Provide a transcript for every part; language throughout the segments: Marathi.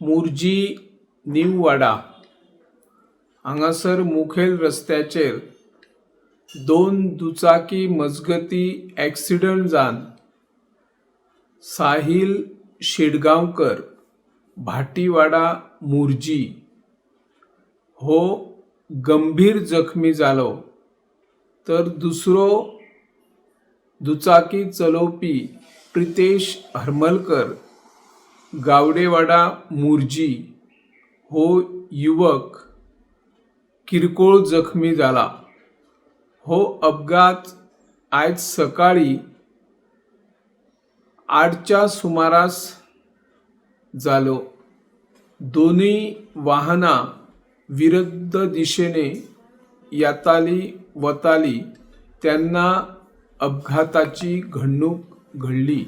मुर्जी न्यू वाडा हांगासर मुखेल रस्त्याचेर दोन दुचाकी मजगती ॲक्सिडंट जावन साहिल शेडगांवकर भाटीवाडा मुर्जी हो गंभीर जखमी जालो, तर दुसरो दुचाकी चलोवपी प्रितेश हरमलकर गावडेवाडा मुर्जी हो युवक किरकोळ जखमी जाला। हो अपघात आज सकाळी 8च्या सुमारास जालो। दोन्ही वाहना विरुद्ध दिशेने येताली वताली त्यांना अपघाताची घडणूक घडली।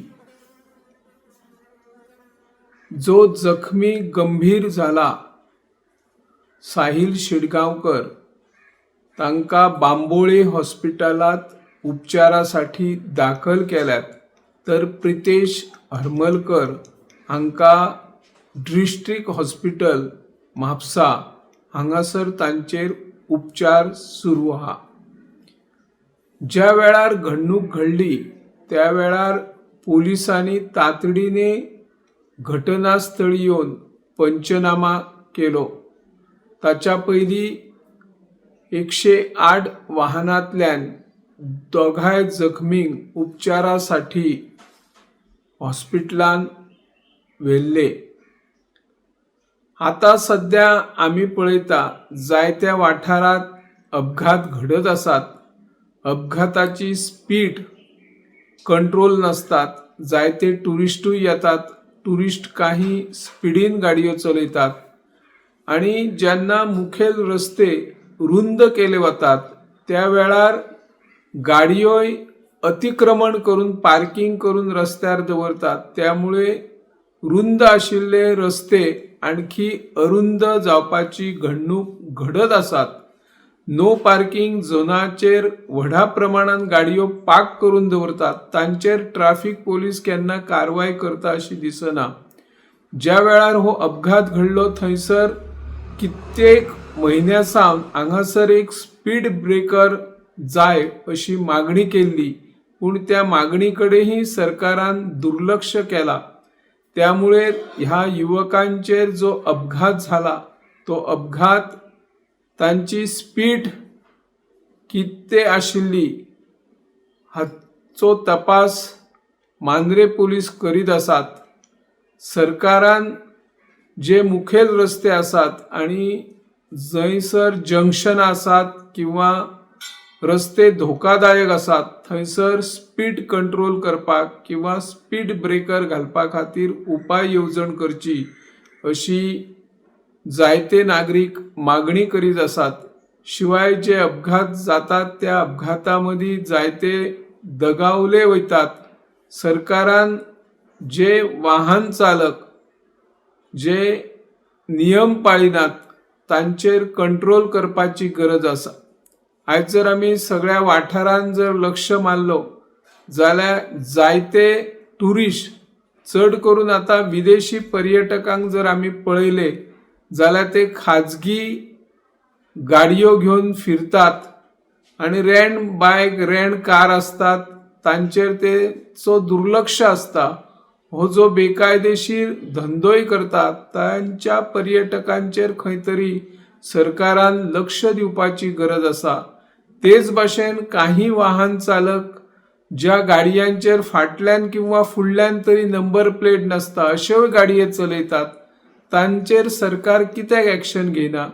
जो जखमी गंभीर झाला साहिल शेडगांवकर तांका बांबोळे हॉस्पिटलात उपचारासाठी दाखल केल्यात, तर प्रितेश हरमलकर हांका डिस्ट्रिक्ट हॉस्पिटल म्हापसा हांगासर तांचेर उपचार सुरू आहा। ज्या वेळार घडणूक घडली त्या वेळार पोलिसांनी तातडीने घटनास्थळी येवन पंचनामा केलो। ताच्या पयली 108 वाहनांतल्यान दोघाय जखमींक उपचारासाठी हॉस्पिटलांत व्हेल्ले। आता सध्या आम्ही पळयता जायत्या वाठारात अपघात घडत आसात। अपघाताची स्पीड कंट्रोल नसतात। जायते टुरिस्टूय येतात, टुरिस्ट काही स्पीडीन गाडयो चलयतात आणि जेन्ना मुखेल रस्ते रुंद केले वतात त्या वेळार गाडयोय अतिक्रमण करून पार्किंग करून रस्त्यार दवरतात। त्यामुळे रुंद आशिल्ले रस्ते आणखी अरुंद जावपाची घडणूक घडत आसात। नो पार्किंग झोनाचेर व्हडा प्रमाणात गाडयो पार्क करून दवरतात, तांचेर ट्रॅफिक पोलीस केन्ना कारवाय करता अशी दिसना। ज्या वेळार हो अपघात घडलो थंयसर कित्येक म्हयन्यासावन हांगासर एक स्पीड ब्रेकर जाय अशी मागणी केल्ली, पण त्या मागणी कडेनही सरकारान दुर्लक्ष केला। त्यामुळे ह्या युवकांचेर जो अपघात झाला तो अपघात तांची स्पीड किती आशिल्ली हाचो तपास मांद्रे पोलीस करीत आसात। सरकारान जे मुखेल रस्ते आसात आणि जंयसर जंक्शन आसात किंवा रस्ते धोकादायक आसात थंयसर स्पीड कंट्रोल करपाक किंवा स्पीड ब्रेकर घालपा खातीर उपाय येवजण करची अशी जायते नागरिक मागणी करीत आसात। शिवाय जे अपघात जातात त्या अपघातामदी जायते दगावले वयतात। सरकारान जे वाहन चालक जे नियम पाळिनात तांचेर कंट्रोल करपाची गरज आसा। आज जर आमी सगळ्या वाठारांत जर लक्ष मारलो जाल्यार जायते टुरिस्ट चड करून आता विदेशी पर्यटकांक जर आमी पळयले जाल्यार ते खाजगी गाडयो घेवन फिरतात आणि रेंट बायक रेंट कार असतात तांचेर तेचो दुर्लक्ष असता। हो जो बेकायदेशीर धंदोय करतात तांच्या पर्यटकांचेर खंय तरी सरकारान लक्ष दिवपाची गरज आसा। तेच भाशेन काही वाहन चालक ज्या गाडयांचेर फाटल्यान किंवा फुडल्यान तरी नंबर प्लेट नसता अश्योय गाडये चलयतात, तांचेर सरकार कित्याक ॲक्शन घेयना?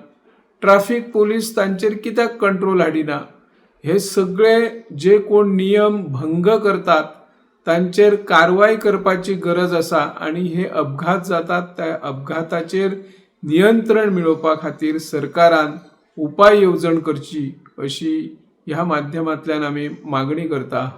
ट्रॅफिक पोलीस तांचेर कित्याक कंट्रोल हाडिना? हे सगळे जे कोण नियम भंग करतात तांचेर कारवाई करपाची गरज आसा आणि हे अपघात जातात त्या अपघाताचेर नियंत्रण मिळोवपा खातीर सरकारान उपाय येवजण करची अशी ह्या माध्यमांतल्यान आमी मागणी करता।